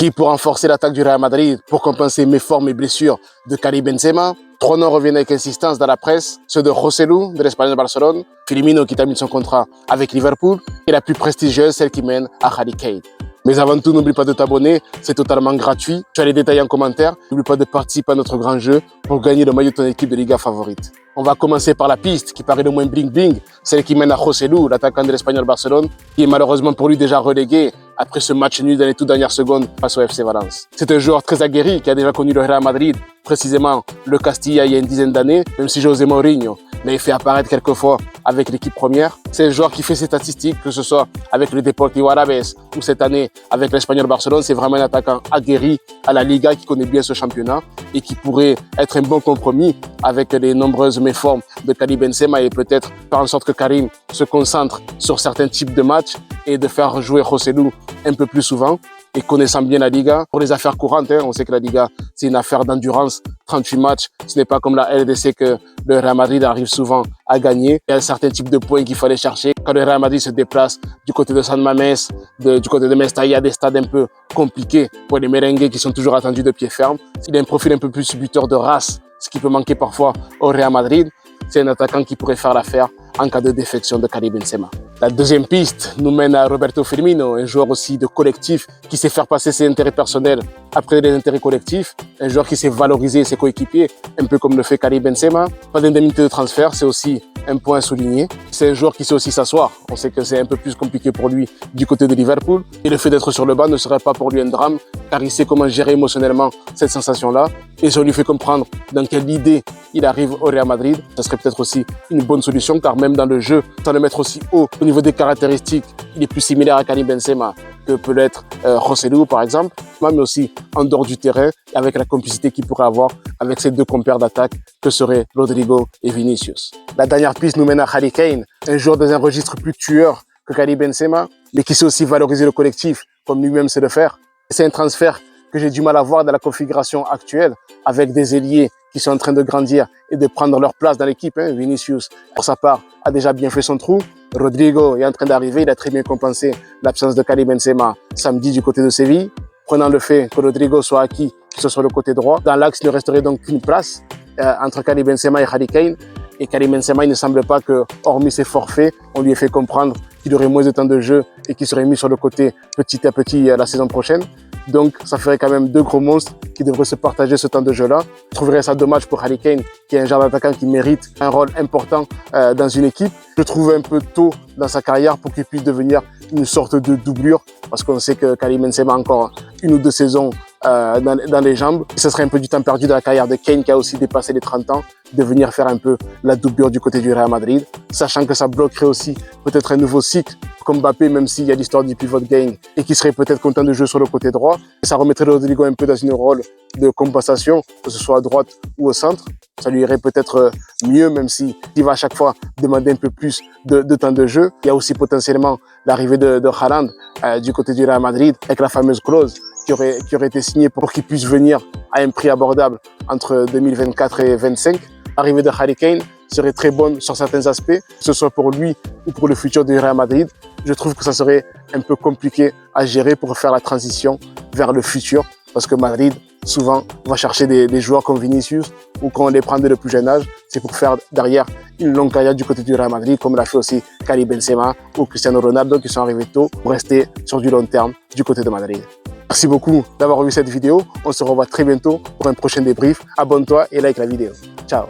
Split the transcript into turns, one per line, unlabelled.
Qui pour renforcer l'attaque du Real Madrid, pour compenser méformes et blessures de Karim Benzema. Trois noms reviennent avec insistance dans la presse, ceux de Joselu, de l'Espagnol Barcelone, Firmino qui termine son contrat avec Liverpool, et la plus prestigieuse, celle qui mène à Harry Kane. Mais avant tout, n'oublie pas de t'abonner, c'est totalement gratuit. Tu as les détails en commentaire. N'oublie pas de participer à notre grand jeu pour gagner le maillot de ton équipe de Liga favorite. On va commencer par la piste qui paraît le moins bling-bling, celle qui mène à Joselu, l'attaquant de l'Espagnol Barcelone, qui est malheureusement pour lui déjà relégué après ce match nul dans les toutes dernières secondes face au FC Valence. C'est un joueur très aguerri qui a déjà connu le Real Madrid, précisément le Castilla il y a une dizaine d'années, même si José Mourinho l'avait fait apparaître quelquefois avec l'équipe première. C'est un joueur qui fait ses statistiques, que ce soit avec le Deportivo Alaves ou cette année avec l'Espagnol Barcelone. C'est vraiment un attaquant aguerri à la Liga qui connaît bien ce championnat et qui pourrait être un bon compromis avec les nombreuses méformes de Karim Benzema et peut-être faire en sorte que Karim se concentre sur certains types de matchs et de faire jouer Joselu un peu plus souvent. Et connaissant bien la Liga, pour les affaires courantes, on sait que la Liga, c'est une affaire d'endurance, 38 matchs. Ce n'est pas comme la LDC que le Real Madrid arrive souvent à gagner. Il y a un certain type de points qu'il fallait chercher. Quand le Real Madrid se déplace du côté de San Mamés, du côté de Mestalla, il y a des stades un peu compliqués pour les merengues qui sont toujours attendus de pied ferme. Il a un profil un peu plus buteur de race, ce qui peut manquer parfois au Real Madrid. C'est un attaquant qui pourrait faire l'affaire en cas de défection de Karim Benzema. La deuxième piste nous mène à Roberto Firmino, un joueur aussi de collectif qui sait faire passer ses intérêts personnels après les intérêts collectifs, un joueur qui sait valoriser ses coéquipiers, un peu comme le fait Karim Benzema. Pas d'indemnité de transfert, c'est aussi un point à souligner. C'est un joueur qui sait aussi s'asseoir. On sait que c'est un peu plus compliqué pour lui du côté de Liverpool. Et le fait d'être sur le banc ne serait pas pour lui un drame, car il sait comment gérer émotionnellement cette sensation-là. Et si on lui fait comprendre dans quelle idée il arrive au Real Madrid, ça serait peut-être aussi une bonne solution, car même dans le jeu, sans le mettre aussi haut au niveau des caractéristiques, il est plus similaire à Karim Benzema que peut l'être Joselu par exemple, mais aussi en dehors du terrain, avec la complicité qu'il pourrait avoir avec ses deux compères d'attaque que seraient Rodrigo et Vinicius. La dernière piste nous mène à Harry Kane, un joueur dans un registre plus tueur que Karim Benzema, mais qui sait aussi valoriser le collectif, comme lui-même sait le faire. C'est un transfert que j'ai du mal à voir dans la configuration actuelle, avec des ailiers qui sont en train de grandir et de prendre leur place dans l'équipe. Vinicius, pour sa part, a déjà bien fait son trou. Rodrigo est en train d'arriver, il a très bien compensé l'absence de Karim Benzema samedi du côté de Séville. Prenant le fait que Rodrigo soit acquis, qu'il soit sur le côté droit, dans l'axe, il ne resterait donc qu'une place entre Karim Benzema et Harry Kane. Et Karim Benzema, il ne semble pas que, hormis ses forfaits, on lui ait fait comprendre qu'il aurait moins de temps de jeu et qu'il serait mis sur le côté petit à petit la saison prochaine. Donc, ça ferait quand même deux gros monstres qui devraient se partager ce temps de jeu-là. Je trouverais ça dommage pour Harry Kane, qui est un genre d'attaquant qui mérite un rôle important dans une équipe. Je trouve un peu tôt dans sa carrière pour qu'il puisse devenir une sorte de doublure, parce qu'on sait que Karim Benzema a encore une ou deux saisons dans les jambes. Ce serait un peu du temps perdu dans la carrière de Kane, qui a aussi dépassé les 30 ans, de venir faire un peu la doublure du côté du Real Madrid, sachant que ça bloquerait aussi peut-être un nouveau cycle comme Mbappé, même s'il y a l'histoire du pivot gang et qui serait peut-être content de jouer sur le côté droit. Et ça remettrait Rodrigo un peu dans une rôle de compensation, que ce soit à droite ou au centre. Ça lui irait peut-être mieux, même s'il va à chaque fois demander un peu plus de temps de jeu. Il y a aussi potentiellement l'arrivée de Haaland du côté du Real Madrid, avec la fameuse clause qui aurait été signée pour qu'il puisse venir à un prix abordable entre 2024 et 2025. L'arrivée de Harry Kane serait très bonne sur certains aspects, que ce soit pour lui ou pour le futur du Real Madrid. Je trouve que ça serait un peu compliqué à gérer pour faire la transition vers le futur, parce que Madrid, souvent, va chercher des joueurs comme Vinicius, ou quand on les prend dès le plus jeune âge, c'est pour faire derrière une longue carrière du côté du Real Madrid, comme l'a fait aussi Karim Benzema ou Cristiano Ronaldo, qui sont arrivés tôt pour rester sur du long terme du côté de Madrid. Merci beaucoup d'avoir vu cette vidéo. On se revoit très bientôt pour un prochain débrief. Abonne-toi et like la vidéo. Ciao.